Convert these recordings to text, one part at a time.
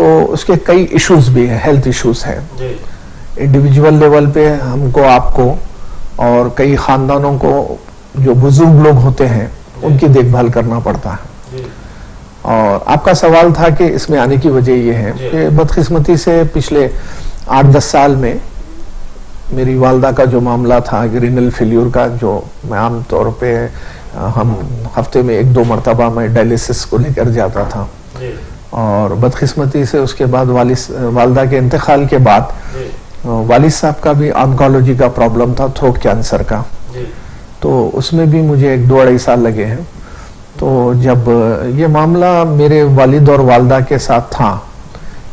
تو اس کے کئی ایشوز بھی ہیں, ہیلتھ ایشوز ہیں. جی انڈیویجول لیول پہ ہم کو, آپ کو اور کئی خاندانوں کو جو بزرگ لوگ ہوتے ہیں ان کی دیکھ بھال کرنا پڑتا ہے. جی اور آپ کا سوال تھا کہ اس میں آنے کی وجہ یہ ہے کہ بدقسمتی سے پچھلے 8-10 سال میں میری والدہ کا جو معاملہ تھا رینل فیلیور کا, جو میں عام طور پہ ہم ہفتے میں 1-2 مرتبہ میں ڈائلیسس کو لے کر جاتا تھا, اور بدقسمتی سے اس کے بعد والدہ کے انتقال کے بعد والد صاحب کا بھی آنکولوجی کا پرابلم تھا, تھروٹ کینسر کا. تو اس میں بھی مجھے 2-2.5 سال لگے ہیں. تو جب یہ معاملہ میرے والد اور والدہ کے ساتھ تھا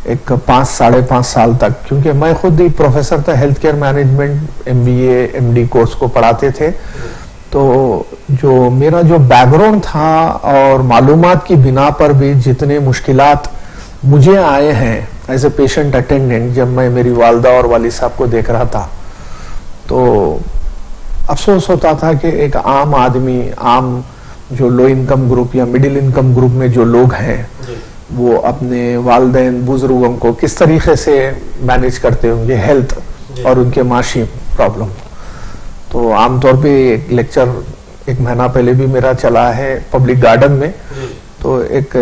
ایک 5-5.5 سال تک, کیونکہ میں خود ایک پروفیسر تھا health care management, MBA MD course کو پڑھاتے تھے, تو جو میرا جو بیک گراؤنڈ تھا اور معلومات کی بنا پر بھی جتنے مشکلات مجھے آئے ہیں ایز اے پیشنٹ اٹینڈنٹ جب میں میری والدہ اور والد صاحب کو دیکھ رہا تھا, تو افسوس ہوتا تھا کہ ایک عام آدمی, عام جو لو انکم گروپ یا مڈل انکم گروپ میں جو لوگ ہیں وہ اپنے والدین بزرگوں کو کس طریقے سے مینیج کرتے ہوں گے ہیلتھ اور ان کے معاشی پرابلم. تو عام طور پہ ایک لیکچر 1 مہینہ پہلے بھی میرا چلا ہے پبلک گارڈن میں, تو ایک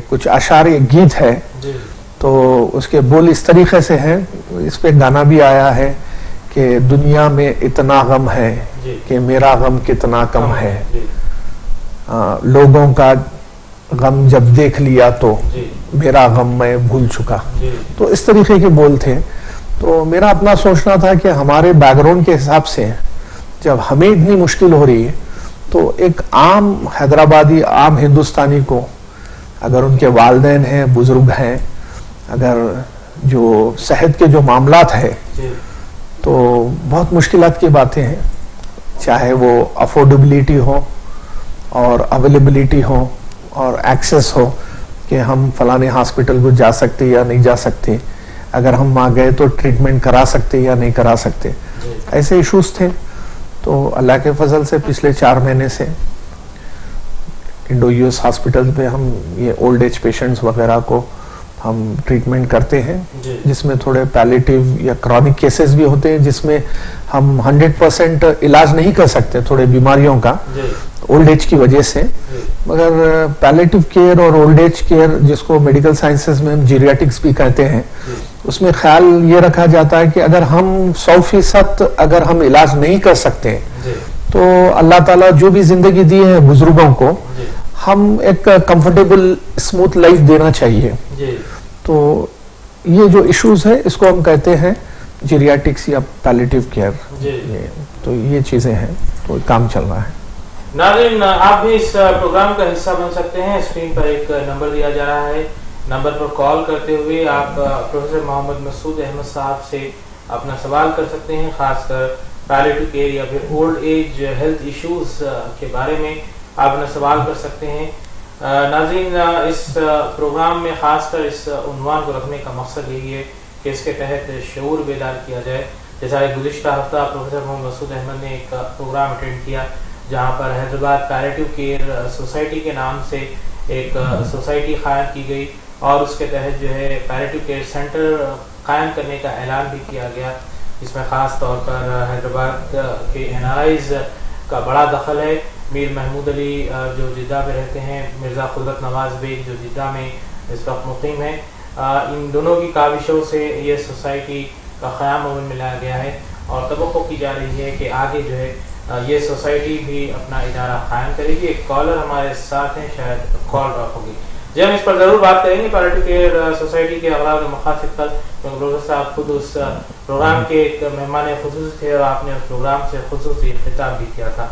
کچھ اشعار, ایک گیت ہے, تو اس کے بول اس طریقے سے ہیں, اس پہ گانا بھی آیا ہے کہ دنیا میں اتنا غم ہے کہ میرا غم کتنا کم ہے, لوگوں کا غم جب دیکھ لیا تو میرا غم میں بھول چکا. تو اس طریقے کے بول تھے. تو میرا اپنا سوچنا تھا کہ ہمارے بیک گراؤنڈ کے حساب سے جب ہمیں اتنی مشکل ہو رہی ہے تو ایک عام حیدرآبادی, عام ہندوستانی کو اگر ان کے والدین ہیں, بزرگ ہیں, اگر جو صحت کے جو معاملات ہیں تو بہت مشکلات کی باتیں ہیں, چاہے وہ افورڈیبلٹی ہو اور اویلیبلٹی ہو اور ایکسیس ہو کہ ہم فلانے ہاسپٹل کو جا سکتے یا نہیں جا سکتے, اگر ہم وہاں گئے تو ٹریٹمنٹ کرا سکتے یا نہیں کرا سکتے, ایسے ایشوز تھے. تو اللہ کے فضل سے پچھلے 4 مہینے سے انڈو US ہاسپٹل پہ ہم یہ اولڈ ایج پیشنٹس وغیرہ کو ہم ٹریٹمنٹ کرتے ہیں, جس میں تھوڑے پیلیٹیو یا کرونک کیسز بھی ہوتے ہیں جس میں ہم 100% علاج نہیں کر سکتے تھوڑے بیماریوں کا اولڈ ایج کی وجہ سے, مگر پیلیٹیو کیئر اور اولڈ ایج کیئر جس کو میڈیکل سائنسز میں ہم جیریاٹکس بھی کہتے ہیں, اس میں خیال یہ رکھا جاتا ہے کہ اگر ہم 100% اگر ہم علاج نہیں کر سکتے تو اللہ تعالیٰ جو بھی زندگی دی ہے بزرگوں کو ہم ایک کمفرٹیبل اسموتھ لائف دینا چاہیے. تو یہ جو ایشوز ہے اس کو ہم کہتے ہیں جیریاٹکس یا پیلیٹیو کیئر. تو یہ چیزیں ہیں, تو کام چل رہا ہے. ناظرین, آپ بھی اس پروگرام کا حصہ بن سکتے ہیں. اسکرین پر ایک نمبر دیا جا رہا ہے, نمبر پر کال کرتے ہوئے آپ پروفیسر محمد مسعود احمد صاحب سے اپنا سوال کر سکتے ہیں, خاص کر پیلیٹیو کیئر یا پھر اولڈ ایج ہیلتھ ایشوز کے بارے میں آپ اپنا سوال کر سکتے ہیں. ناظرین, اس پروگرام میں خاص کر اس عنوان کو رکھنے کا مقصد یہی ہے کہ اس کے تحت شعور بیدار کیا جائے. جیسا کہ گزشتہ ہفتہ پروفیسر محمد مسعود احمد نے ایک پروگرام اٹینڈ کیا جہاں پر حیدرآباد پیلیٹیو کیئر سوسائٹی کے نام سے ایک سوسائٹی قائم کی گئی, اور اس کے تحت جو ہے پیلیٹیو کیئر سینٹر قائم کرنے کا اعلان بھی کیا گیا, جس میں خاص طور پر حیدرآباد کے NRIs کا بڑا دخل ہے. میر محمود علی جو جدہ میں رہتے ہیں, مرزا قدرت نواز بیگ جو جدہ میں اس وقت مقیم ہے, ان دونوں کی کاوشوں سے یہ سوسائٹی کا قیام عمل میں لایا گیا ہے, اور توقع کی جا رہی ہے کہ آگے جو ہے یہ سوسائٹی بھی اپنا ادارہ قائم کرے گی. ایک کالر ہمارے ساتھ ہیں, شاید کال ڈراپ ہوگی. جی, ہم اس پر ضرور بات کریں گے پیلیٹیو کیئر سوسائٹی کے اغراض و مقاصد پر, کیونکہ پروفیسر صاحب خود اس پروگرام کے ایک مہمان خصوصی تھے اور آپ نے اس پروگرام سے خصوصی خطاب بھی کیا تھا.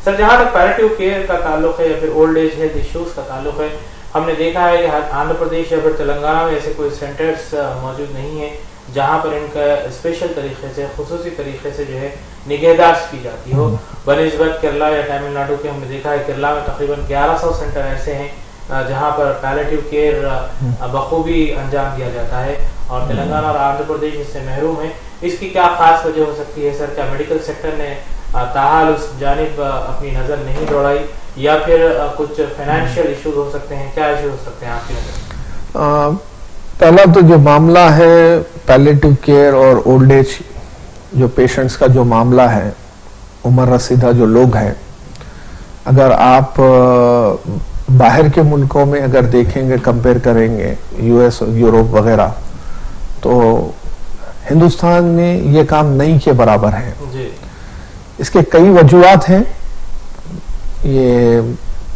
سر, جہاں تک پیلیٹیو کیئر کا تعلق ہے یا پھر اولڈ ایج ہیلتھ ایشوز کا تعلق ہے, ہم نے دیکھا ہے کہ آندھرا پردیش یا پھر تلنگانہ میں ایسے کوئی سینٹرز موجود نہیں ہیں جہاں پر ان کا اسپیشل طریقے سے, خصوصی طریقے سے جو ہے نگہداشت کی جاتی ہو. بنسبت کیرلا یا تامل ناڈو کے ہم نے دیکھا ہے کیرلا میں تقریباً 1100 سینٹر ایسے ہیں جہاں پر پیلیٹیو کیئر بخوبی انجام دیا جاتا ہے, اور تلنگانہ اور آندھرا پردیش اس سے محروم ہے. اس کی کیا خاص وجہ ہو سکتی ہے سر؟ کیا میڈیکل سیکٹر نے تاحال اس جانب اپنی نظر نہیں دوڑائی, یا پھر کچھ فائنینشیل ایشوز ہو سکتے ہیں؟ کیا ایشوز ہو سکتے ہیں آپ کی نظر؟ پہلا تو جو معاملہ ہے پیلیٹیو کیئر اور اولڈ ایج جو پیشنٹس کا جو معاملہ ہے، عمر رسیدہ جو لوگ ہیں، اگر آپ باہر کے ملکوں میں اگر دیکھیں گے، کمپیئر کریں گے یو ایس یوروپ وغیرہ، تو ہندوستان میں یہ کام نہیں کے برابر ہے. اس کے کئی وجوہات ہیں. یہ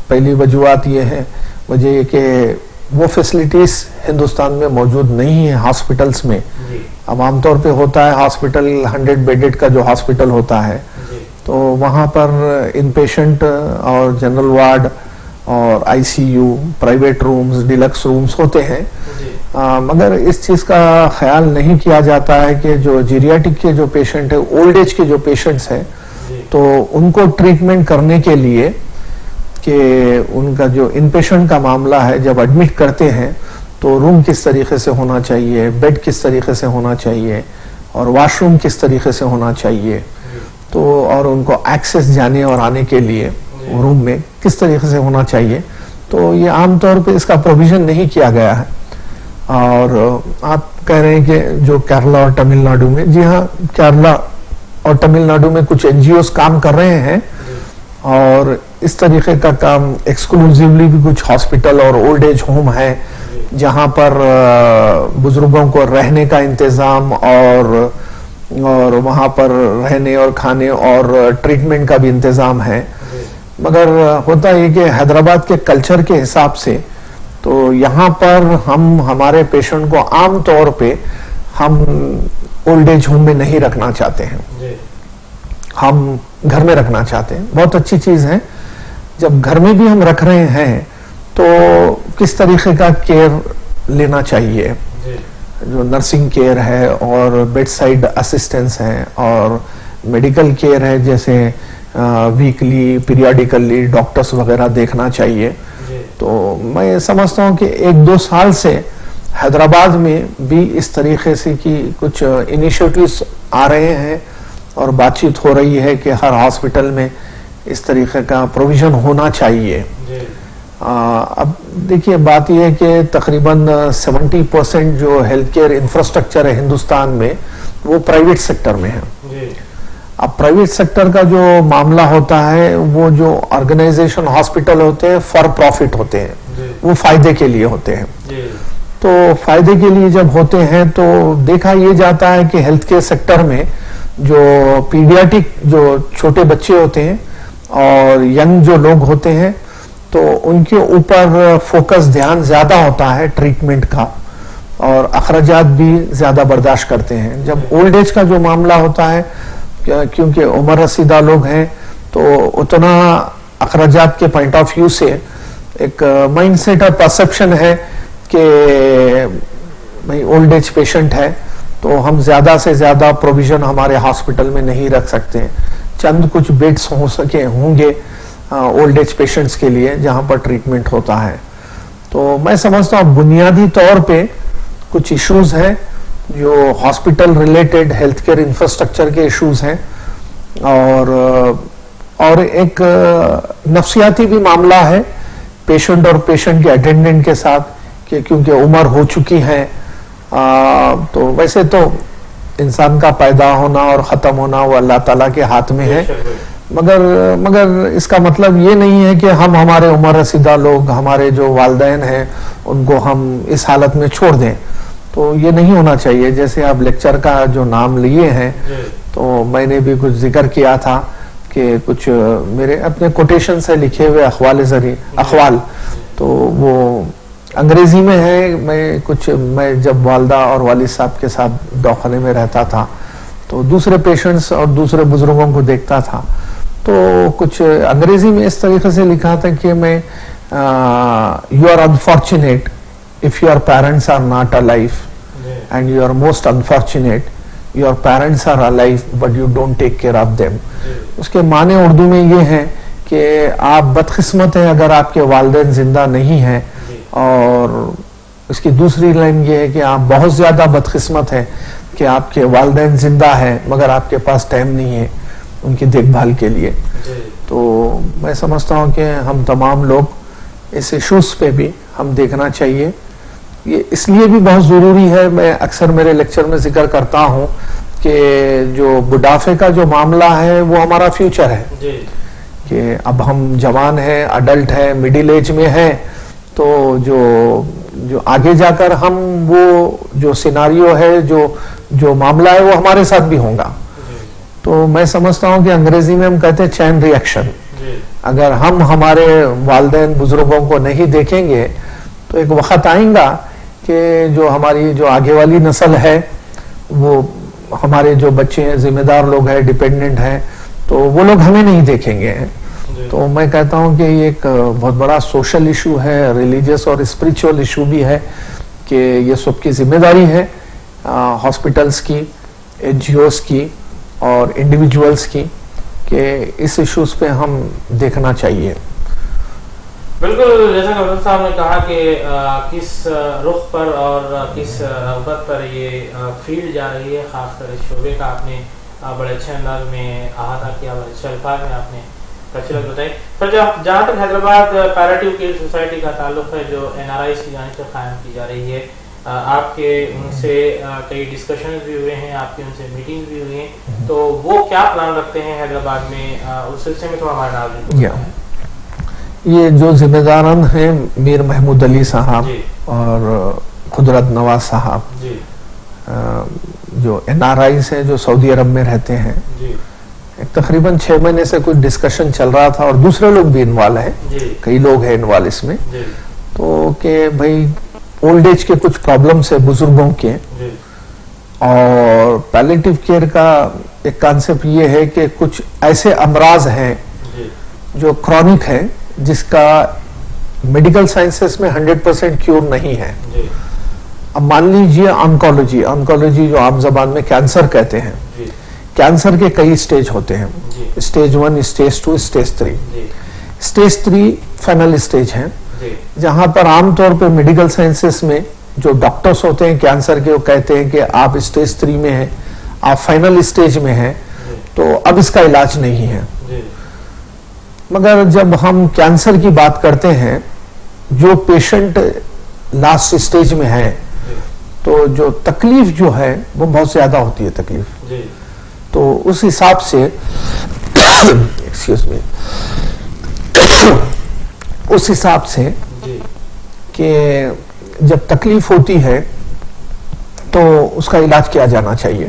پہلی وجوہات یہ ہے، وجہ یہ کہ وہ فیسلٹیز ہندوستان میں موجود نہیں ہیں ہاسپٹلس میں. اب عام طور پہ ہوتا ہے ہاسپٹل 100 بیڈڈ کا جو ہاسپٹل ہوتا ہے، تو وہاں پر ان پیشنٹ اور جنرل وارڈ اور I C U, private rooms, deluxe rooms ہوتے ہیں، مگر اس چیز کا خیال نہیں کیا جاتا ہے کہ جو جیریاٹک کے جو پیشنٹ ہیں، اولڈ ایج کے جو پیشنٹس ہیں، تو ان کو ٹریٹمنٹ کرنے کے لیے کہ ان کا جو ان پیشنٹ کا معاملہ ہے، جب ایڈمٹ کرتے ہیں تو روم کس طریقے سے ہونا چاہیے، بیڈ کس طریقے سے ہونا چاہیے، اور واش روم کس طریقے سے ہونا چاہیے، تو اور ان کو ایکسس جانے اور آنے کے لیے روم میں کس طریقے سے ہونا چاہیے، تو یہ عام طور پہ اس کا پروویژن نہیں کیا گیا ہے. اور آپ کہہ رہے ہیں کہ جو کیرلا اور تمل ناڈو میں، جی ہاں، کیرلا اور تمل ناڈو میں کچھ این جی اوز کام کر رہے ہیں، اور اس طریقے کا کام ایکسکلوزیولی بھی کچھ ہاسپٹل اور اولڈ ایج ہوم ہے جہاں پر بزرگوں کو رہنے کا انتظام اور وہاں پر رہنے اور کھانے اور ٹریٹمنٹ کا بھی انتظام ہے. مگر ہوتا یہ کہ حیدرآباد کے کلچر کے حساب سے تو یہاں پر ہم ہمارے پیشنٹ کو عام طور پہ ہم اولڈ ایج ہوم میں نہیں رکھنا چاہتے ہیں، ہم گھر میں رکھنا چاہتے ہیں. بہت اچھی چیز ہے. جب گھر میں بھی ہم رکھ رہے ہیں تو کس طریقے کا کیئر لینا چاہیے، جو نرسنگ کیئر ہے اور بیڈ سائڈ اسسٹنس ہے اور میڈیکل کیئر ہے، جیسے ویکلی پیریاڈیکلی ڈاکٹرز وغیرہ دیکھنا چاہیے. تو میں سمجھتا ہوں کہ 1-2 سال سے حیدرآباد میں بھی اس طریقے سے کی کچھ انیشیٹوز آ رہے ہیں اور بات چیت ہو رہی ہے کہ ہر ہاسپٹل میں اس طریقے کا پروویژن ہونا چاہیے. اب دیکھیے بات یہ ہے کہ تقریباً 70% جو ہیلتھ کیئر انفراسٹرکچر ہے ہندوستان میں وہ پرائیویٹ سیکٹر میں ہے. اب پرائیویٹ سیکٹر کا جو معاملہ ہوتا ہے، وہ جو آرگنائزیشن ہاسپٹل ہوتے ہیں فار پروفٹ ہوتے ہیں، وہ فائدے کے لیے ہوتے ہیں. تو فائدے کے لیے جب ہوتے ہیں تو دیکھا یہ جاتا ہے کہ ہیلتھ کیئر سیکٹر میں جو پیڈیاٹک جو چھوٹے بچے ہوتے ہیں اور ینگ جو لوگ ہوتے ہیں، تو ان کے اوپر فوکس دھیان زیادہ ہوتا ہے ٹریٹمنٹ کا، اور اخراجات بھی زیادہ برداشت کرتے ہیں. جب اولڈ ایج کا جو معاملہ ہوتا ہے، کیونکہ عمر رسیدہ لوگ ہیں، تو اتنا اخراجات کے پوائنٹ آف ویو سے ایک مائنڈ سیٹ اور پرسپشن ہے کہ بھائی اولڈ ایج پیشنٹ ہے تو ہم زیادہ سے زیادہ پروویژن ہمارے ہاسپٹل میں نہیں رکھ سکتے. چند کچھ بیڈز ہوں گے اولڈ ایج پیشنٹس کے لیے جہاں پر ٹریٹمنٹ ہوتا ہے. تو میں سمجھتا ہوں بنیادی طور پہ کچھ ایشوز ہیں جو hospital related health care infrastructure کے ایشوز ہیں، اور ایک نفسیاتی بھی معاملہ ہے پیشنٹ اور پیشنٹ کے اٹینڈنٹ کے ساتھ، کہ کیونکہ عمر ہو چکی ہے. تو ویسے تو انسان کا پیدا ہونا اور ختم ہونا وہ اللہ تعالیٰ کے ہاتھ میں ہے، مگر اس کا مطلب یہ نہیں ہے کہ ہم ہمارے عمر رسیدہ لوگ، ہمارے جو والدین ہیں، ان کو ہم اس حالت میں چھوڑ دیں. تو یہ نہیں ہونا چاہیے. جیسے آپ لیکچر کا جو نام لیے ہیں، تو میں نے بھی کچھ ذکر کیا تھا کہ کچھ میرے اپنے کوٹیشن سے لکھے ہوئے اخوال، تو وہ انگریزی میں ہے. میں جب والدہ اور والد صاحب کے ساتھ دواخانے میں رہتا تھا تو دوسرے پیشنٹس اور دوسرے بزرگوں کو دیکھتا تھا، تو کچھ انگریزی میں اس طریقے سے لکھا تھا کہ میں you are unfortunate if your parents are not alive, and you are most unfortunate your parents are alive but you don't take care of them. اس کے معنی اردو میں یہ ہے کہ آپ بدقسمت ہیں اگر آپ کے والدین زندہ نہیں ہیں، اور اس کی دوسری لائن یہ ہے کہ آپ بہت زیادہ بدقسمت ہیں کہ آپ کے والدین زندہ ہیں مگر آپ کے پاس ٹائم نہیں ہے ان کی دیکھ بھال کے لیے. تو میں سمجھتا ہوں کہ ہم تمام لوگ اس ایشوز پہ بھی ہم دیکھنا چاہیے یہ اس لیے بھی بہت ضروری ہے. میں اکثر میرے لیکچر میں ذکر کرتا ہوں کہ جو بڑھاپے کا جو معاملہ ہے وہ ہمارا فیوچر ہے. کہ اب ہم جوان ہیں, اڈلٹ ہیں, مڈل ایج میں ہیں, تو جو آگے جا کر ہم وہ جو سیناریو ہے, جو معاملہ ہے وہ ہمارے ساتھ بھی ہوگا. تو میں سمجھتا ہوں کہ انگریزی میں ہم کہتے ہیں چین ری ایکشن. اگر ہم ہمارے والدین بزرگوں کو نہیں دیکھیں گے تو ایک وقت آئیں گا کہ جو ہماری جو آگے والی نسل ہے, وہ ہمارے جو بچے ہیں, ذمہ دار لوگ ہیں, ڈیپینڈنٹ ہیں, تو وہ لوگ ہمیں نہیں دیکھیں گے. تو میں کہتا ہوں کہ یہ ایک بہت بڑا سوشل ایشو ہے, ریلیجیس اور اسپریچول ایشو بھی ہے, کہ یہ سب کی ذمہ داری ہے ہاسپٹلس کی, این جی اوز کی اور انڈیویجولس کی, کہ اس ایشوز پہ ہم دیکھنا چاہیے. بالکل, جیسا کہ حضرت صاحب نے کہا کہ کس رخ پر اور کس رغبت پر یہ فیلڈ جا رہی ہے, خاص کر اس شعبے کا آپ نے بڑے اچھے انداز میں احاطہ کیا, بڑے اچھے الفاظ میں آپ نے تفصیلات بتائی. پر جہاں تک حیدرآباد پیراٹیو کیئر سوسائٹی کا تعلق ہے, جو این آر آئی کی جانب سے قائم کی جا رہی ہے, آپ کے ان سے کئی ڈسکشنز بھی ہوئے ہیں, آپ کی ان سے میٹنگز بھی ہوئی ہیں, تو وہ کیا پلان رکھتے ہیں حیدرآباد میں, اس سلسلے میں تھوڑا ہمارے ناظرین. یہ جو ذمہ داران ہیں میر محمود علی صاحب اور قدرت نواز صاحب, جو این آر آئیز ہیں جو سعودی عرب میں رہتے ہیں, تقریباً 6 مہینے سے کوئی ڈسکشن چل رہا تھا, اور دوسرے لوگ بھی انوالو ہیں, کئی لوگ ہیں انوالو اس میں. تو کہ بھائی اولڈ ایج کے کچھ پرابلمس ہیں بزرگوں کے, اور پیلیٹیو کیئر کا ایک کانسیپٹ یہ ہے کہ کچھ ایسے امراض ہیں جو کرونک ہیں, جس کا میڈیکل سائنسز میں 100% کیور نہیں ہے. اب مان لیجئے آنکولوجی جو عام زبان میں کینسر کہتے ہیں, کینسر کے کئی سٹیج ہوتے ہیں, stage 1, stage 2, stage 3. Stage 3 final stage ہیں, جہاں پر عام طور پہ میڈیکل سائنسز میں جو ڈاکٹرز ہوتے ہیں کینسر کے, وہ کہتے ہیں کہ آپ سٹیج 3 میں ہیں, آپ فائنل سٹیج میں ہیں, تو اب اس کا علاج نہیں ہے. مگر جب ہم کینسر کی بات کرتے ہیں, جو پیشنٹ لاسٹ سٹیج میں ہے, تو جو تکلیف جو ہے وہ بہت زیادہ ہوتی ہے تکلیف. تو اس حساب سے ایکسکیوز می, اس حساب سے کہ جب تکلیف ہوتی ہے تو اس کا علاج کیا جانا چاہیے,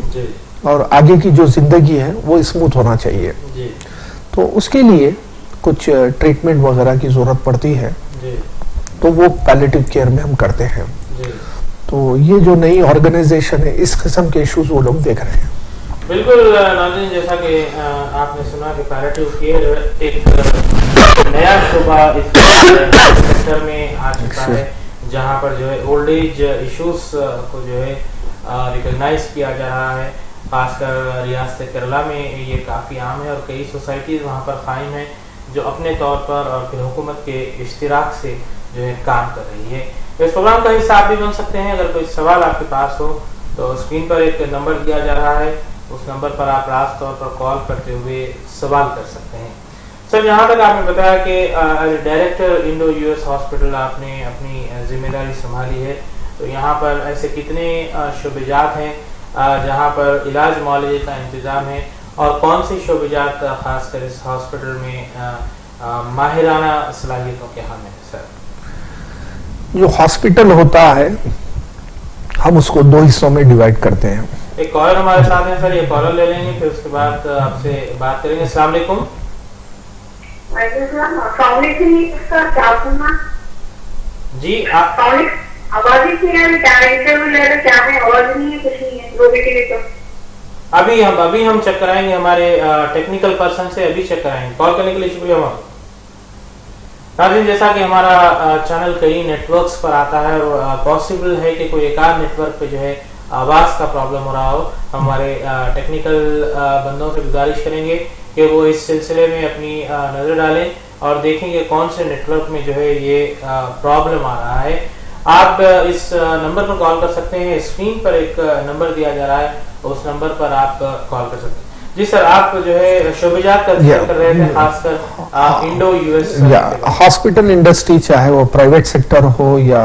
اور آگے کی جو زندگی ہے وہ اسموتھ ہونا چاہیے. تو اس کے لیے کچھ ٹریٹمنٹ وغیرہ کی ضرورت پڑتی ہے, تو وہ پیلیٹیو کیئر میں ہم کرتے ہیں. تو یہ جو نئی آرگنائزیشن ہے, اس قسم کے ایشوز وہ لوگ دیکھ رہے ہیں. بالکل ناظرین, جیسا کہ آپ نے سنا کہ پیلیٹیو کیئر ایک نیا شعبہ اس سیکٹر میں آ چکا ہے, جہاں پر جو ہے اولڈ ایج ایشوز کو جو ہے ریکگنائز کیا جا رہا ہے. خاص کر ریاست کیرلا میں یہ کافی عام ہے, اور کئی سوسائٹیز وہاں پر قائم ہیں جو اپنے طور پر اور پھر حکومت کے اشتراک سے جو ہے کام کر رہی ہے. اس پروگرام کا حصہ آپ بھی بن سکتے ہیں. اگر کوئی سوال آپ کے پاس ہو تو اسکرین پر ایک نمبر دیا جا رہا ہے, اس نمبر پر آپ راست طور پر کال کرتے ہوئے سوال کر سکتے ہیں. سر, یہاں تک آپ نے بتایا کہ director Indo U S hospital آپ نے اپنی ذمہ داری سنبھالی ہے, تو یہاں پر ایسے کتنے شعبے جات ہیں جہاں پر علاج معالجے کا انتظام ہے, اور کون سی شعبے جات خاص کر اس ہاسپٹل میں ماہرانہ صلاحیتوں کے حامل ہیں؟ سر, جو ہاسپٹل ہوتا ہے ہم اس کو 2 حصوں میں ڈیوائیڈ کرتے ہیں. ایک کالر ہمارے ساتھ ہیں سر, یہ کالر لے لیں گے, پھر اس کے بعد آپ سے بات کریں گے. السلام علیکم. جی آپ ابھی ہم چیک کرائیں گے, ہمارے ٹیکنیکل پرسن سے ابھی چیک کرائیں گے. کال کرنے کے لیے شکریہ. ناظرین, جیسا کہ ہمارا چینل کئی نیٹ ورکس پر آتا ہے, اور پاسبل ہے کہ کوئی ایک آدھ نیٹ ورک پہ جو ہے آواز کا پرابلم ہو رہا ہو, ہمارے ٹیکنیکل بندوں سے گزارش کریں گے کہ وہ اس سلسلے میں اپنی نظر ڈالیں اور دیکھیں کہ کون سے نیٹ ورک میں جو ہے یہ پرابلم آ رہا ہے. آپ اس نمبر پر کال کر سکتے ہیں, اسکرین پر ایک نمبر دیا جا رہا ہے, اس نمبر پر آپ کال کر سکتے ہیں. جی سر, آپ جو ہے شعبے جات کا ذکر کر رہے تھے, خاص کر Indo U S hospital industry, چاہے وہ پرائیویٹ سیکٹر ہو یا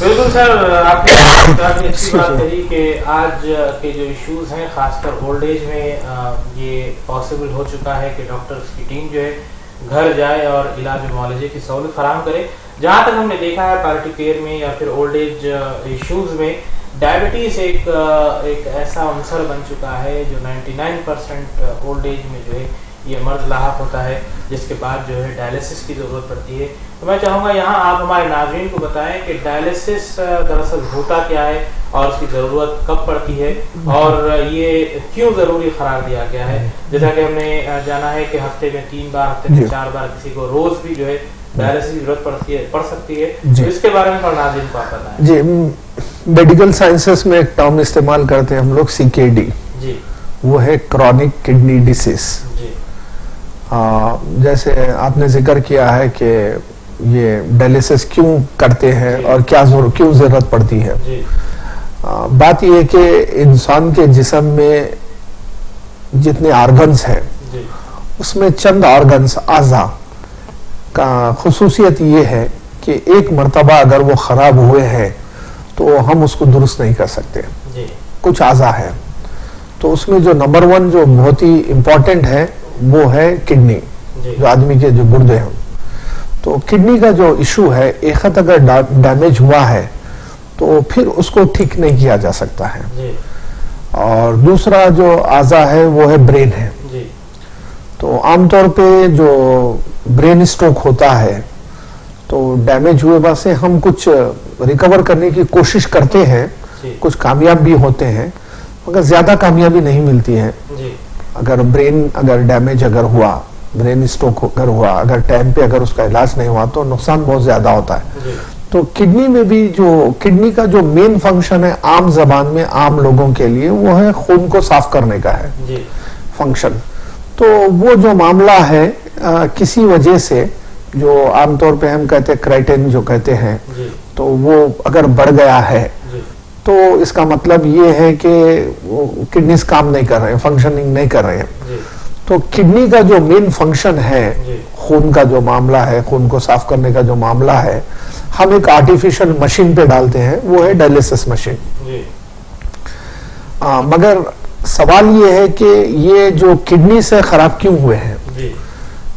بالکل سر، آپ نے کافی اچھی بات کہی کہ آج کے جو ایشوز ہیں خاص کر اولڈ ایج میں یہ پاسبل ہو چکا ہے کہ ڈاکٹرز کی ٹیم جو ہے گھر جائے اور علاج و معالجے کی سہولت فراہم کرے. جہاں تک ہم نے دیکھا ہے پالٹی کیئر میں یا پھر اولڈ ایج ایشوز میں ڈائبٹیز ایک ایسا عنصر بن چکا ہے جو 99% اولڈ ایج میں جو ہے یہ مرض لاحق ہوتا ہے، جس کے بعد جو ہے ڈائلیسس کی ضرورت پڑتی ہے. تو میں چاہوں گا یہاں آپ ہمارے ناظرین کو بتائیں کہ ڈائلیسس دراصل ہوتا کیا ہے اور اس کی ضرورت کب پڑتی ہے اور یہ کیوں ضروری قرار دیا گیا ہے. جیسا کہ ہم نے جانا ہے کہ ہفتے میں 3 بار، ہفتے میں 4 بار، کسی کو روز بھی جو ہے ڈائلیسس کی ضرورت پڑ سکتی ہے. تو اس کے بارے میں ناظرین کو آپ بتائیں. جی، میڈیکل سائنسز میں ایک ٹرم استعمال کرتے ہیں ہم لوگ CKD. جی، وہ ہے کرونک کڈنی ڈیزیز. جی، جیسے آپ نے ذکر کیا ہے کہ یہ ڈائلیسس کیوں کرتے ہیں اور کیوں ضرورت پڑتی ہے. بات یہ ہے کہ انسان کے جسم میں جتنے آرگنز ہیں اس میں چند آرگنز اعضاء کا خصوصیت یہ ہے کہ ایک مرتبہ اگر وہ خراب ہوئے ہیں تو ہم اس کو درست نہیں کر سکتے. کچھ اعضاء ہیں تو اس میں جو نمبر 1 جو بہت ہی امپورٹنٹ ہے وہ ہے کڈنی، جو آدمی کے جو گردے ہیں. تو کڈنی کا جو ایشو ہے، ایک خط اگر ڈیمیج ہوا ہے تو پھر اس کو ٹھیک نہیں کیا جا سکتا ہے. اور دوسرا جو اعضاء ہے وہ ہے برین ہے. تو عام طور پہ جو برین اسٹروک ہوتا ہے تو ڈیمیج ہوئے بعد سے ہم کچھ ریکور کرنے کی کوشش کرتے ہیں، کچھ کامیاب بھی ہوتے ہیں مگر زیادہ کامیابی نہیں ملتی ہے. اگر برین ڈیمیج اگر ہوا، برین اسٹروک اگر ہوا، اگر ٹائم پہ اگر اس کا علاج نہیں ہوا تو نقصان بہت زیادہ ہوتا ہے. تو کڈنی میں بھی جو کڈنی کا جو مین فنکشن ہے عام زبان میں عام لوگوں کے لیے وہ ہے خون کو صاف کرنے کا ہے فنکشن. تو وہ جو معاملہ ہے کسی وجہ سے جو عام طور پہ ہم کہتے ہیں کرائٹن جو کہتے ہیں، تو وہ اگر بڑھ گیا ہے تو اس کا مطلب یہ ہے کہ کڈنیز کام نہیں کر رہے ہیں، فنکشننگ نہیں کر رہے ہیں. تو کڈنی کا جو مین فنکشن ہے، خون کا جو معاملہ ہے، خون کو صاف کرنے کا جو معاملہ ہے، ہم ایک آرٹیفیشل مشین پہ ڈالتے ہیں، وہ ہے ڈائلیسس مشین. مگر سوال یہ ہے کہ یہ جو کڈنی سے خراب کیوں ہوئے ہیں،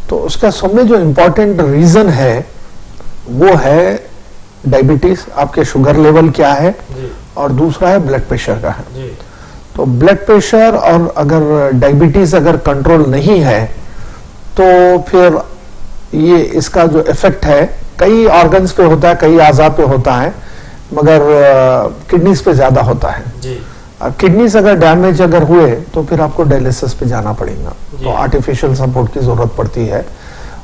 تو اس کا سب میں جو امپورٹنٹ ریزن ہے وہ ہے ڈائبٹیز، آپ کے شوگر لیول کیا ہے، اور دوسرا ہے بلڈ پریشر کا ہے. تو بلڈ پریشر اور اگر ڈائبٹیز اگر کنٹرول نہیں ہے تو پھر یہ اس کا جو ایفیکٹ ہے کئی آرگنز پہ ہوتا ہے، کئی اعضاء پہ ہوتا ہے، مگر کڈنیز پہ زیادہ ہوتا ہے. کڈنیز اگر ڈیمیج اگر ہوئے تو پھر آپ کو ڈائلیسس پہ جانا پڑے گا. تو آرٹیفیشل سپورٹ کی ضرورت پڑتی ہے.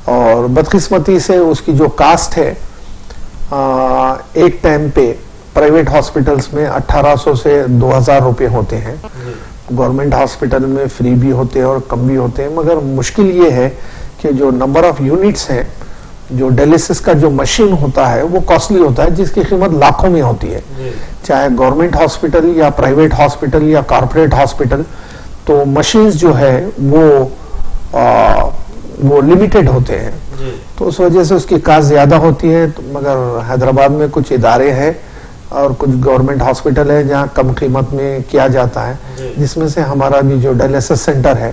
اور بدقسمتی سے اس کی جو کاسٹ ہے ایک ٹائم پہ پرائیویٹ ہاسپٹلز میں 1800 سے 2000 روپے ہوتے ہیں. گورنمنٹ ہاسپٹل میں فری بھی ہوتے ہیں اور کم بھی ہوتے ہیں. مگر مشکل یہ ہے کہ جو نمبر آف یونٹس ہیں، جو ڈائلیسس کا جو مشین ہوتا ہے وہ کاسٹلی ہوتا ہے، جس کی قیمت لاکھوں میں ہوتی ہے. چاہے گورنمنٹ ہاسپٹل یا پرائیویٹ ہاسپٹل یا کارپوریٹ ہاسپٹل، تو مشینز جو ہے وہ لمیٹڈ ہوتے ہیں. تو اس وجہ سے اس کی کاسٹ زیادہ ہوتی ہے. مگر حیدرآباد میں کچھ ادارے ہیں اور کچھ گورنمنٹ ہاسپٹل ہے جہاں کم قیمت میں کیا جاتا ہے، جس میں سے ہمارا بھی جو ڈائلیسس سینٹر ہے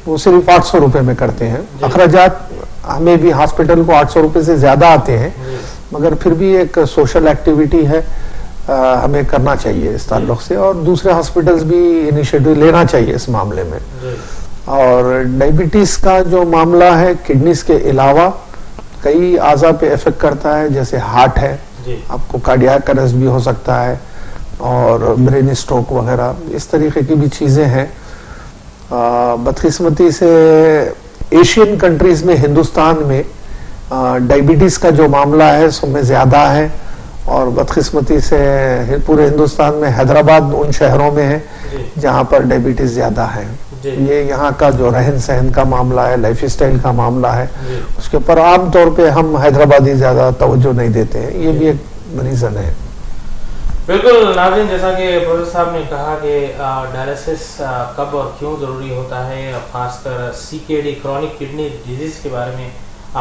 وہ صرف 800 روپے میں کرتے ہیں. اخراجات ہمیں بھی ہاسپٹل کو 800 روپے سے زیادہ آتے ہیں، مگر پھر بھی ایک سوشل ایکٹیویٹی ہے، ہمیں کرنا چاہیے اس تعلق سے. اور دوسرے ہاسپٹلز بھی انیشیٹو لینا چاہیے اس معاملے میں. اور ڈائبٹیز کا جو معاملہ ہے کڈنیز کے علاوہ کئی اعضاء پہ افیکٹ کرتا ہے، جیسے ہارٹ ہے، آپ کو کارڈیاک اریسٹ بھی ہو سکتا ہے، اور برین اسٹروک وغیرہ اس طریقے کی بھی چیزیں ہیں. بدقسمتی سے ایشین کنٹریز میں، ہندوستان میں ڈائبٹیز کا جو معاملہ ہے سب میں زیادہ ہے. اور بدقسمتی سے پورے ہندوستان میں حیدرآباد ان شہروں میں ہے جہاں پر ڈائبٹیز زیادہ ہے. یہ یہاں کا جو رہن سہن کا معاملہ ہے، لائف اسٹائل کا معاملہ ہے، اس کے اوپر عام طور پہ ہم حیدرآبادی زیادہ توجہ نہیں دیتے ہیں. یہ بھی ایک ریزن ہے. بالکل ناظرین، جیسا کہ پروفیسر صاحب نے کہا کہ ڈائلیسس کب اور کیوں ضروری ہوتا ہے، خاص کر CKD کرونک کڈنی ڈیزیز کے بارے میں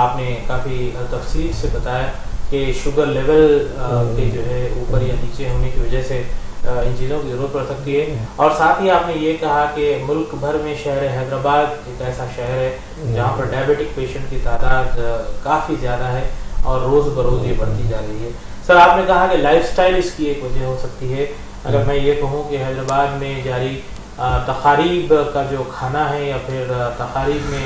آپ نے کافی تفصیل سے بتایا. کہ شوگر لیول کے جو ہے اوپر یا نیچے ہونے کی وجہ سے ان چیزوں کی ضرورت پڑ سکتی ہے. اور ساتھ ہی آپ نے یہ کہا کہ ملک بھر میں شہر حیدرآباد ایک ایسا شہر ہے جہاں پر ڈائبٹک پیشنٹ کی تعداد کافی زیادہ ہے اور روز بروز یہ بڑھتی جا رہی ہے. سر آپ نے کہا کہ لائف سٹائل اس کی ایک وجہ ہو سکتی ہے. اگر میں یہ کہوں کہ حیدرآباد میں جاری تقاریب کا جو کھانا ہے یا پھر تقاریب میں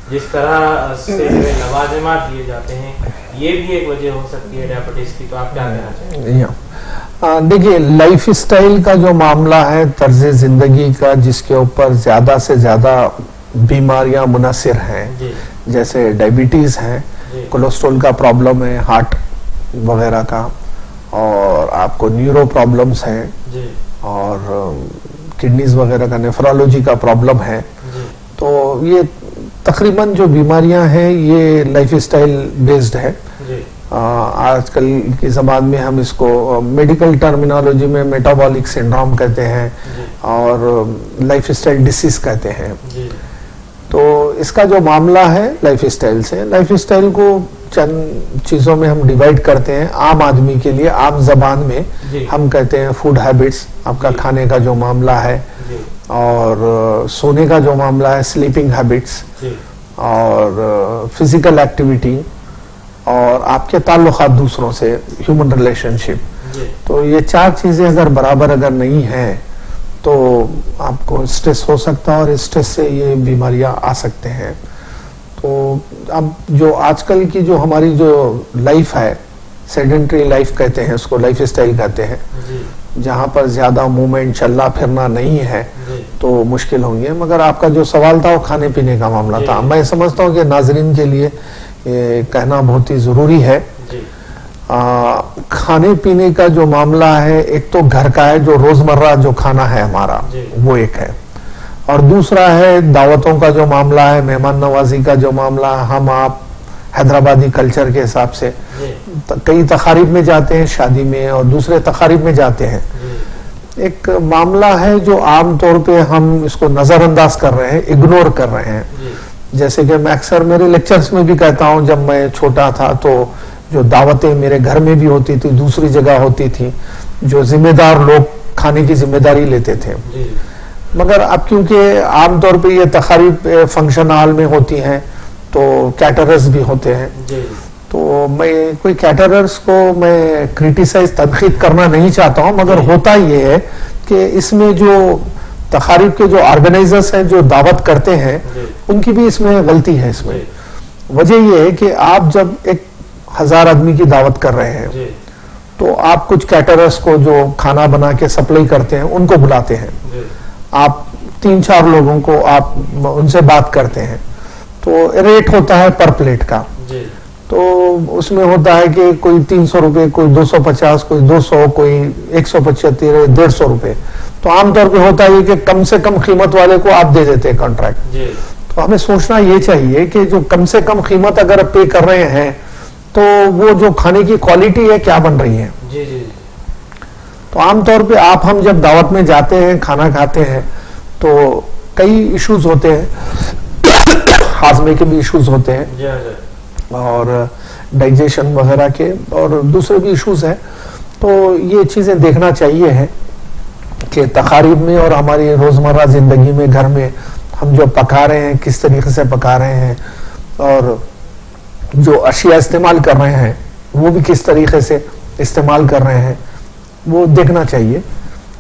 جس طرح سے لوازمات دیے جاتے ہیں یہ بھی ایک وجہ ہو سکتی ہے ڈائبٹیز کی, تو آپ کیا کہنا چاہیں گے؟ دیکھیے لائف سٹائل کا جو معاملہ ہے, طرز زندگی کا جس کے اوپر زیادہ سے زیادہ بیماریاں منحصر ہیں, جیسے ڈائبٹیز ہے, کولیسٹرول کا پرابلم ہے, ہارٹ وغیرہ کا, اور آپ کو نیورو پرابلمز ہیں, اور کڈنیز وغیرہ کا, نیفرالوجی کا پرابلم ہے. تو یہ تقریباً جو بیماریاں ہیں یہ لائف سٹائل بیسڈ ہے. آج کل کی زبان میں ہم اس کو میڈیکل ٹرمینالوجی میں میٹابولک سنڈروم کہتے ہیں اور لائف سٹائل ڈیسیز کہتے ہیں. تو اس کا جو معاملہ ہے لائف سٹائل سے, لائف سٹائل کو چند چیزوں میں ہم ڈیوائیڈ کرتے ہیں. عام آدمی کے لیے عام زبان میں ہم کہتے ہیں فوڈ ہیبٹس, آپ کا کھانے کا جو معاملہ ہے, اور سونے کا جو معاملہ ہے سلیپنگ ہیبٹس, اور فزیکل ایکٹیویٹی, اور آپ کے تعلقات دوسروں سے, ہیومن ریلیشن شپ. تو یہ چار چیزیں اگر برابر اگر نہیں ہیں تو آپ کو اسٹریس ہو سکتا ہے اور اسٹریس سے یہ بیماریاں آ سکتے ہیں. تو اب جو آج کل کی جو ہماری جو لائف ہے, سیڈنٹری لائف کہتے ہیں اس کو, لائف سٹائل کہتے ہیں, جہاں پر زیادہ موومنٹ چلنا پھرنا نہیں ہے تو مشکل ہوں گے. مگر آپ کا جو سوال تھا وہ کھانے پینے کا معاملہ تھا. میں سمجھتا ہوں کہ ناظرین کے لیے یہ کہنا بہت ہی ضروری ہے. کھانے پینے کا جو معاملہ ہے, ایک تو گھر کا ہے جو روزمرہ جو کھانا ہے ہمارا وہ ایک ہے, اور دوسرا ہے دعوتوں کا جو معاملہ ہے, مہمان نوازی کا جو معاملہ. ہم آپ حیدرآبادی کلچر کے حساب سے کئی تقاریب میں جاتے ہیں, شادی میں اور دوسرے تقاریب میں جاتے ہیں. ایک معاملہ ہے جو عام طور پہ ہم اس کو نظر انداز کر رہے ہیں, اگنور کر رہے ہیں. جیسے کہ میں اکثر میرے لیکچرز میں بھی کہتا ہوں, جب میں چھوٹا تھا تو جو دعوتیں میرے گھر میں بھی ہوتی تھی, دوسری جگہ ہوتی تھی, جو ذمہ دار لوگ کھانے کی ذمہ داری لیتے تھے. مگر اب کیونکہ عام طور پہ یہ تقاریب فنکشن ہال میں ہوتی ہیں تو کیٹررز بھی ہوتے ہیں. تو میں کوئی کیٹررز کو میں کریٹیسائز تنقید کرنا نہیں چاہتا ہوں, مگر ہوتا یہ ہے کہ اس میں جو تقاریب کے جو آرگنائزرز ہیں جو دعوت کرتے ہیں ان کی بھی اس میں غلطی ہے. اس میں وجہ یہ ہے کہ آپ جب 1000 آدمی کی دعوت کر رہے ہیں تو آپ کچھ کیٹررز کو جو کھانا بنا کے سپلائی کرتے ہیں ان کو بلاتے ہیں, آپ 3-4 لوگوں کو آپ ان سے بات کرتے ہیں, تو ریٹ ہوتا ہے پر پلیٹ کا. تو اس میں ہوتا ہے کہ کوئی 300 روپے, کوئی 250, کوئی 200, کوئی 175, 150 روپے. تو عام طور پہ ہوتا ہے کہ کم سے کم قیمت والے کو آپ دے دیتے ہیں کانٹریکٹ. تو ہمیں سوچنا یہ چاہیے کہ جو کم سے کم قیمت اگر پے کر رہے ہیں تو وہ جو کھانے کی کوالٹی ہے کیا بن رہی ہے. تو عام طور پہ ہم جب دعوت میں جاتے ہیں, کھانا کھاتے ہیں, تو کئی ایشوز ہوتے ہیں, ہاضمے کے بھی ایشوز ہوتے ہیں اور ڈائجیشن وغیرہ کے, اور دوسرے بھی ایشوز ہیں. تو یہ چیزیں دیکھنا چاہیے ہے کہ تقاریب میں اور ہماری روزمرہ زندگی میں گھر میں ہم جو پکا رہے ہیں کس طریقے سے پکا رہے ہیں, اور جو اشیاء استعمال کر رہے ہیں وہ بھی کس طریقے سے استعمال کر رہے ہیں وہ دیکھنا چاہیے.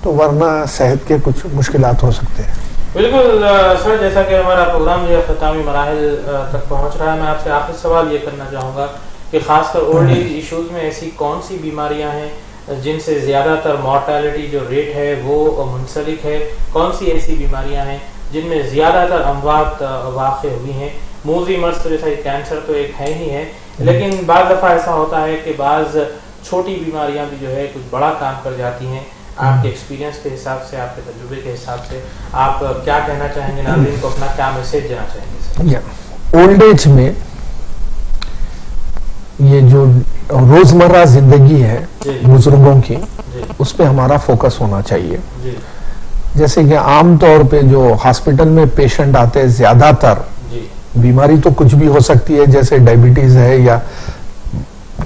تو ورنہ صحت کے کچھ مشکلات ہو سکتے ہیں. بالکل سر, جیسا کہ ہمارا پروگرام جو اختتامی مراحل تک پہنچ رہا ہے, میں آپ سے آخری سوال یہ کرنا چاہوں گا کہ خاص کر اولڈ ایج ایشوز میں ایسی کون سی بیماریاں ہیں جن سے زیادہ تر مورٹیلٹی جو ریٹ ہے وہ منسلک ہے, کون سی ایسی بیماریاں ہیں جن میں زیادہ تر اموات واقع ہوئی ہیں. موذی مرض تو جیسا کینسر تو ایک ہے ہی ہے, لیکن بعض دفعہ ایسا ہوتا ہے کہ بعض چھوٹی بیماریاں بھی جو ہے کچھ بڑا کام کر جاتی ہیں. آپ کے ایکسپیرینس کے حساب سے, آپ کے تجربے کے حساب سے آپ کیا کہنا چاہیں گے, ناظرین کو اپنا کیا میسج دینا چاہیں گے؟ اولڈ ایج میں یہ جو روزمرہ زندگی ہے بزرگوں کی, اس پہ ہمارا فوکس ہونا چاہیے. جیسے کہ عام طور پہ جو ہاسپٹل میں پیشنٹ آتے ہیں, زیادہ تر بیماری تو کچھ بھی ہو سکتی ہے, جیسے ڈائبٹیز ہے یا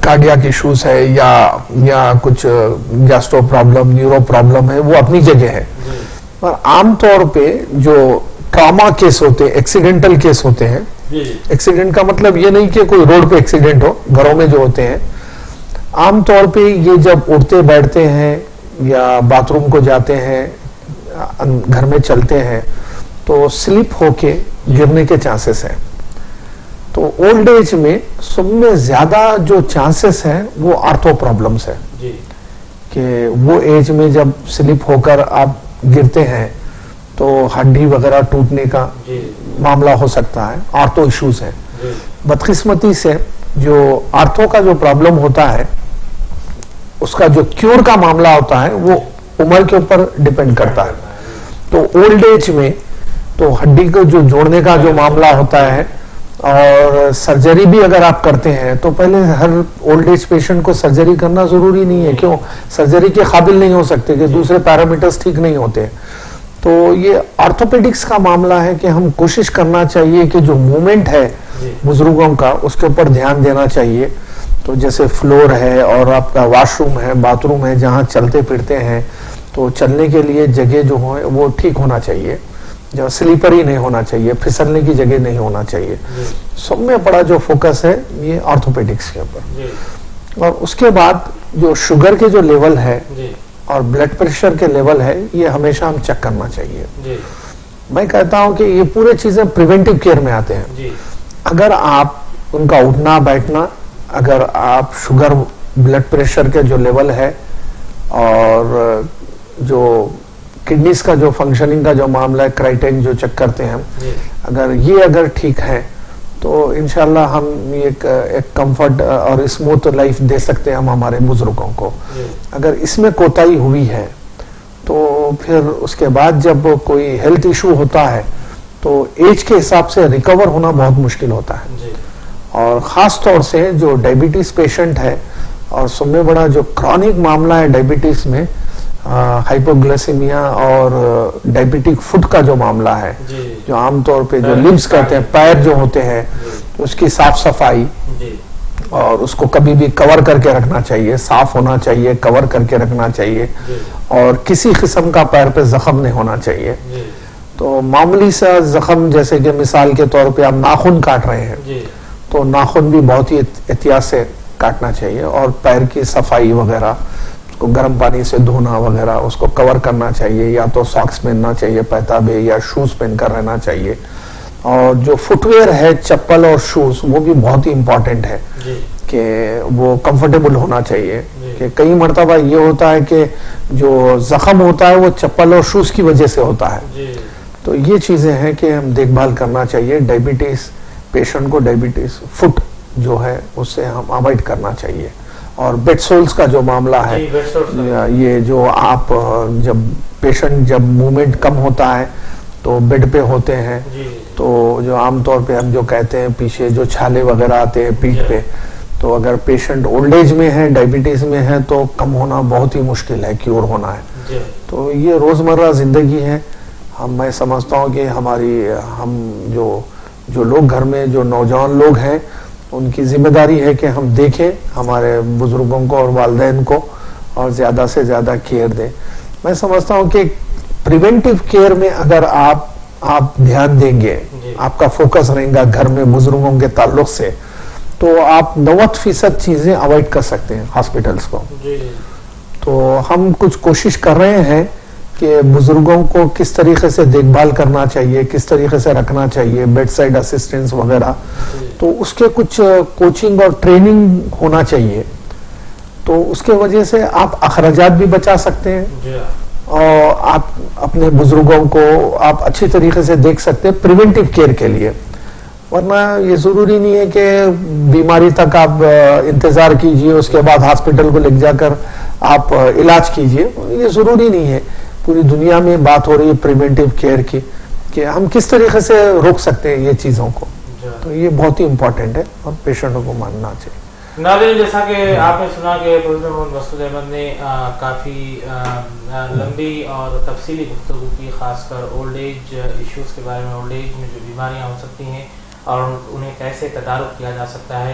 کارڈیاک ایشوز ہے یا کچھ گیسٹرو پرابلم، نیورو پرابلم ہے، وہ اپنی جگہ ہے. اور عام طور پہ جو ٹراما کیس ہوتے ہیں، ایکسیڈنٹل کیس ہوتے ہیں، ایکسیڈنٹ کا مطلب یہ نہیں کہ کوئی روڈ پہ ایکسیڈنٹ ہو، گھروں میں جو ہوتے ہیں عام طور پہ یہ جب اٹھتے بیٹھتے ہیں یا باتھ روم کو جاتے ہیں، گھر میں چلتے ہیں تو سلپ ہو کے گرنے کے چانسز ہیں. تو اولڈ ایج میں سب میں زیادہ جو چانسز ہیں وہ آرتھو پرابلمس ہے کہ وہ ایج میں جب سلپ ہو کر آپ گرتے ہیں تو ہڈی وغیرہ ٹوٹنے کا معاملہ ہو سکتا ہے، آرتھو ایشوز ہیں. بدقسمتی سے جو آرتھو کا جو پرابلم ہوتا ہے اس کا جو کیور کا معاملہ ہوتا ہے وہ عمر کے اوپر ڈیپینڈ کرتا ہے. تو اولڈ ایج میں تو ہڈی کو جو جوڑنے کا جو معاملہ ہوتا ہے اور سرجری بھی اگر آپ کرتے ہیں تو پہلے ہر اولڈ ایج پیشنٹ کو سرجری کرنا ضروری نہیں ہے. کیوں؟ سرجری کے قابل نہیں ہو سکتے کہ دوسرے پیرامیٹرز ٹھیک نہیں ہوتے. تو یہ آرتھوپیڈکس کا معاملہ ہے کہ ہم کوشش کرنا چاہیے کہ جو موومنٹ ہے بزرگوں کا اس کے اوپر دھیان دینا چاہیے. تو جیسے فلور ہے اور آپ کا واش روم ہے، باتھ روم ہے، جہاں چلتے پھرتے ہیں تو چلنے کے لیے جگہ جو ہے وہ ٹھیک ہونا چاہیے، جو سلیپر ہی نہیں ہونا چاہیے، پھسلنے کی جگہ نہیں ہونا چاہیے. سب میں بڑا جو فوکس ہے یہ آرتھوپیڈکس کے اوپر. اور اس کے بعد جو شوگر کے جو لیول ہے اور بلڈ پریشر کے لیول ہے یہ ہمیشہ ہم چیک کرنا چاہیے. میں کہتا ہوں کہ یہ پورے چیزیں پریونٹیو کیئر میں آتے ہیں. اگر آپ ان کا اٹھنا بیٹھنا، اگر آپ شوگر بلڈ پریشر کے جو لیول ہے اور جو کڈنیز کا جو فنکشننگ کا جو معاملہ ہے، کرائٹین جو چیک کرتے ہیں اگر ٹھیک ہے تو انشاءاللہ ہم ایک کمفرٹ اور اسموتھ لائف دے سکتے ہیں ہم ہمارے بزرگوں کو. اگر اس میں کوتاہی ہوئی ہے تو پھر اس کے بعد جب کوئی ہیلتھ ایشو ہوتا ہے تو ایج کے حساب سے ریکور ہونا بہت مشکل ہوتا ہے. اور خاص طور سے جو ڈائبٹیز پیشنٹ ہے اور سب میں بڑا جو کرونک معاملہ ہے ڈائبٹیز میں، ہائپوگلائسیمیا اور ڈائبٹک فٹ کا جو معاملہ ہے، جو عام طور پہ جو لمبس کہتے ہیں، پیر جو ہوتے ہیں، اس کی صاف صفائی اور اس کو کبھی بھی کور کر کے رکھنا چاہیے، صاف ہونا چاہیے، کور کر کے رکھنا چاہیے اور کسی قسم کا پیر پہ زخم نہیں ہونا چاہیے. تو معمولی سا زخم جیسے کہ مثال کے طور پہ آپ ناخن کاٹ رہے ہیں تو ناخن بھی بہت ہی احتیاط سے کاٹنا چاہیے اور پیر کی صفائی وغیرہ، اس کو گرم پانی سے دھونا وغیرہ، اس کو کور کرنا چاہیے، یا تو ساکس پہننا چاہیے پیتابے یا شوز پہن کر رہنا چاہیے. اور جو فٹ ویئر ہے، چپل اور شوز، وہ بھی بہت ہی امپورٹنٹ ہے کہ وہ کمفرٹیبل ہونا چاہیے. کہ کئی مرتبہ یہ ہوتا ہے کہ جو زخم ہوتا ہے وہ چپل اور شوز کی وجہ سے ہوتا ہے. تو یہ چیزیں ہیں کہ ہم دیکھ بھال کرنا چاہیے. ڈائبٹیز پیشنٹ کو ڈائبٹیز فٹ جو ہے اس سے ہم اوائڈ کرنا چاہیے. اور بیڈ سولز کا جو معاملہ ہے، یہ جو آپ جب پیشنٹ جب موومنٹ کم ہوتا ہے تو بیڈ پہ ہوتے ہیں تو جو عام طور پہ ہم جو کہتے ہیں پیچھے جو چھالے وغیرہ آتے ہیں پیٹھ پہ، تو اگر پیشنٹ اولڈ ایج میں ہے، ڈائبٹیز میں ہے تو کم ہونا بہت ہی مشکل ہے، کیور ہونا ہے. تو یہ روزمرہ زندگی ہے. میں سمجھتا ہوں کہ ہم جو لوگ گھر میں جو نوجوان لوگ ہیں ان کی ذمہ داری ہے کہ ہم دیکھیں ہمارے بزرگوں کو اور والدین کو اور زیادہ سے زیادہ کیئر دیں. میں سمجھتا ہوں کہ پریونٹیو کیئر میں اگر آپ دھیان دیں گے، آپ کا فوکس رہے گا گھر میں بزرگوں کے تعلق سے، تو آپ 90% چیزیں اوائڈ کر سکتے ہیں ہاسپٹلس کو. تو ہم کچھ کوشش کر رہے ہیں کہ بزرگوں کو کس طریقے سے دیکھ بھال کرنا چاہیے، کس طریقے سے رکھنا چاہیے، بیڈ سائڈ اسسٹنس وغیرہ. تو اس کے کچھ کوچنگ اور ٹریننگ ہونا چاہیے. تو اس کے وجہ سے آپ اخراجات بھی بچا سکتے ہیں اور آپ اپنے بزرگوں کو آپ اچھی طریقے سے دیکھ سکتے ہیں پریونٹیو کیئر کے لیے. ورنہ یہ ضروری نہیں ہے کہ بیماری تک آپ انتظار کیجئے، اس کے بعد ہاسپٹل کو لے جا کر آپ علاج کیجئے. یہ ضروری نہیں ہے. پوری دنیا میں بات ہو رہی ہے پریونٹیو کیئر کی کہ ہم کس طریقے سے روک سکتے ہیں یہ چیزوں کو. تو یہ بہت ہی امپورٹنٹ ہے اور پیشنٹوں کو ماننا چاہیے. ناظرین، جیسا کہ آپ نے سنا کہ پروفیسر محمد مسعود احمد نے کافی لمبی اور تفصیلی گفتگو کی، خاص کر اولڈ ایج ایشوز کے بارے میں، اولڈ ایج میں جو بیماریاں ہو سکتی ہیں اور انہیں کیسے تدارک کیا جا سکتا ہے.